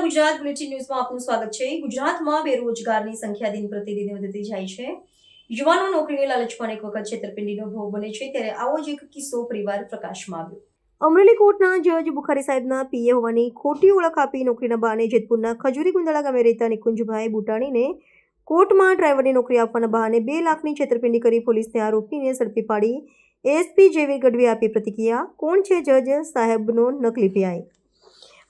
Gujarat bulletin ન્યૂઝમાં આપનું સ્વાગત છે। ગુજરાતમાં બેરોજગારની સંખ્યા દિન પ્રતિદિન વધતી જાય છે। યુવાનો નોકરીની લાલચમાં એક વખત છેતરપિંડીનો ભોગ બને છે, ત્યારે આવો જ એક કિસ્સો પરિવાર પ્રકાશમાં આવ્યો। અમરેલી કોર્ટના જજ બુખારી સાહેબના પીએ હોવાની ખોટી ઓળખ આપી નોકરીના બહાને જેતપુરના ખજૂરી ગુંદાળા ગામે રહેતા નિકુંજભાઈ બુટાણીને કોર્ટમાં ડ્રાઈવરની નોકરી આપવાના બહાને 2 લાખની છેતરપિંડી કરી પોલીસને આરોપીને ઝડપી પાડી એસપી જયવીર ગઢવીએ આપી પ્રતિક્રિયા। કોણ છે જજ સાહેબનો નકલી પીઆઈ?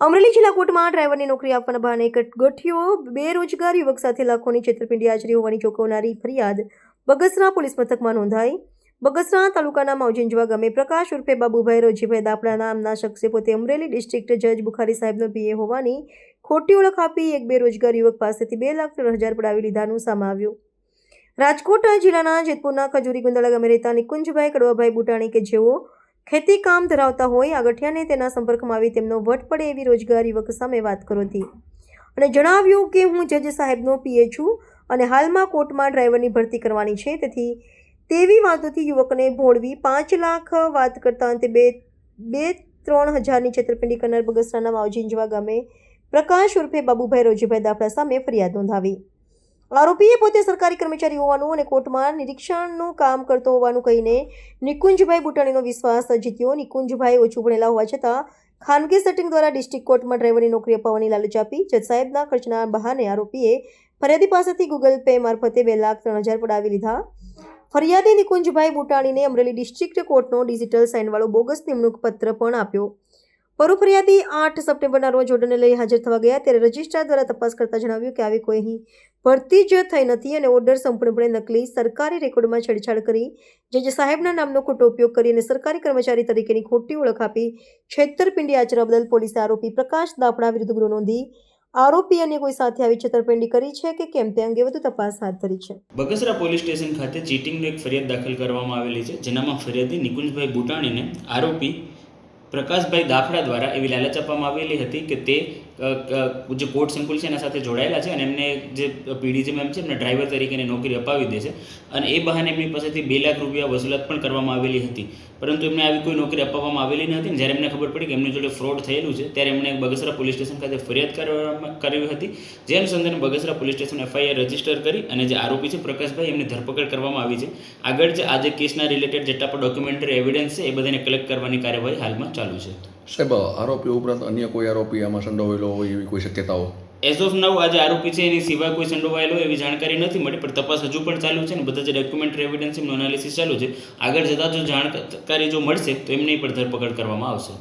અમરેલી જિલ્લા કોર્ટમાં ડ્રાઈવરની નોકરી આપવાના બહાને એક ગઠિયો બેરોજગાર યુવક સાથે લાખોની છેતરપિંડી આચરી હોવાની ચોંકાવનારી ફરિયાદ બગસરા પોલીસ મથકમાં નોંધાઈ। બગસરા તાલુકાના માવજીંજવા ગામે પ્રકાશ ઉર્ફે બાબુભાઈ રોજીભાઈ દાપડા નામના શખ્સે પોતે અમરેલી ડિસ્ટ્રિક્ટ જજ બુખારી સાહેબનો પીએ હોવાની ખોટી ઓળખ આપી એક બેરોજગાર યુવક પાસેથી 2,13,000 પડાવી લીધાનું સામે આવ્યું। રાજકોટ જિલ્લાના જેતપુરના ખજૂરી ગુંદાળા ગામે રહેતા નિકુંજભાઈ કડવાભાઈ બુટાણી કે જેઓ ખેતી કામ ધરાવતા હોય આ ગઠિયાને તેના સંપર્કમાં આવી તેમનો વટ પડે એવી રોજગાર યુવક સામે વાત કરી હતી અને જણાવ્યું કે હું જજ સાહેબનો પીએ છું અને હાલમાં કોર્ટમાં ડ્રાઈવરની ભરતી કરવાની છે, તેથી તેવી વાતોથી યુવકને ભોળવી 5 લાખ વાત કરતા અંતે 2-3 હજારની છેતરપિંડી કરનાર બગસરાના માવજીંજવા ગામે પ્રકાશ ઉર્ફે બાબુભાઈ રોજીભાઈ દાપડા સામે ફરિયાદ નોંધાવી। આરોપીએ પોતે સરકારી કર્મચારી હોવાનું અને કોર્ટમાં નિરીક્ષણનું કામ કરતો હોવાનું કહીને નિકુંજભાઈ બુટાણીનો વિશ્વાસ જીત્યો। નિકુંજભાઈ ઓછું ભણેલા હોવા છતાં ખાનગી સેટિંગ દ્વારા ડિસ્ટ્રિક્ટ કોર્ટમાં ડ્રાઈવરની નોકરી અપાવવાની લાલચ આપી જજ સાહેબના ખર્ચના બહાને આરોપીએ ફરિયાદી પાસેથી ગૂગલ પે મારફતે 2,03,000 પડાવી લીધા। ફરિયાદી નિકુંજભાઈ બુટાણીને અમરેલી ડિસ્ટ્રિક્ટ કોર્ટનો ડિજિટલ સાઇનવાળો બોગસ નિમણૂક પત્ર પણ આપ્યો। ફરિયાદી 8 સપ્ટેમ્બરના રોજ ઓર્ડરને લઈ હાજર થવા ગયા ત્યારે રજિસ્ટ્રાર દ્વારા તપાસ કરતા જણાવ્યું કે આવી કોઈ અહીં ભરતી જ થઈ નથી અને ઓર્ડર સંપૂર્ણપણે નકલી સરકારી રેકોર્ડમાં છેડછાડ કરી જજ સાહેબના નામનો ખોટો ઉપયોગ કરી અને સરકારી કર્મચારી તરીકેની ખોટી ઓળખ આપી છેતરપિંડી આચરવા બદલ પોલીસે આરોપી પ્રકાશ દાપડા વિરુદ્ધ ગુનો નોંધી આરોપી અન્ય કોઈ સાથે આવી છેતરપિંડી કરી છે કે કેમ તે અંગે વધુ તપાસ હાથ ધરી છે। બગસરા પોલીસ સ્ટેશન ખાતે ચીટિંગની એક ફરિયાદ દાખલ કરવામાં આવેલી છે, જેનામાં ફરિયાદી નિકુંજભાઈ બુટાણીને આરોપી પ્રકાશભાઈ દાફડા દ્વારા એવી લાલચ આપવામાં આવેલી હતી કે તે જે કોર્ટ સંકુલ છે એના સાથે જોડાયેલા છે અને એમને જે પીડીજી મેમ છે એમને ડ્રાઈવર તરીકેની નોકરી અપાવી દે છે અને એ બહાને એમની પાસેથી 2 લાખ રૂપિયા વસૂલાત પણ કરવામાં આવેલી હતી, પરંતુ એમને આવી કોઈ નોકરી આપવામાં આવેલી નથી। જ્યારે એમને ખબર પડી કે એમની જોડે ફ્રોડ થયેલું છે ત્યારે એમણે બગસરા પોલીસ સ્ટેશન ખાતે ફરિયાદ કરી હતી, જે અનુસંધાને Bagasara police station FIR register કરી અને જે આરોપી છે પ્રકાશભાઈ એમની ધરપકડ કરવામાં આવી છે। આગળ જે આજે કેસના રિલેટેડ જેટલા પણ ડોક્યુમેન્ટરી એવિડન્સ છે એ બધાને કલેક્ટ કરવાની કાર્યવાહી હાલમાં ચાલુ છે। સાહેબ, આરોપી ઉપરાંત અન્ય કોઈ આરોપી આમાં સંડોવાયેલો હોય એવી કોઈ શક્યતાઓ? એઝ ઓફ નાઉ આજે આરોપી છે એની સિવાય કોઈ સંડોવાયેલો એવી જાણકારી નથી મળી, પણ તપાસ હજુ પણ ચાલુ છે ને બધા જે ડોક્યુમેન્ટરી એવિડન્સ એમનું એનાલિસિસ ચાલુ છે। આગળ જતાં જો જાણકારી જો મળશે તો એમની પણ ધરપકડ કરવામાં આવશે।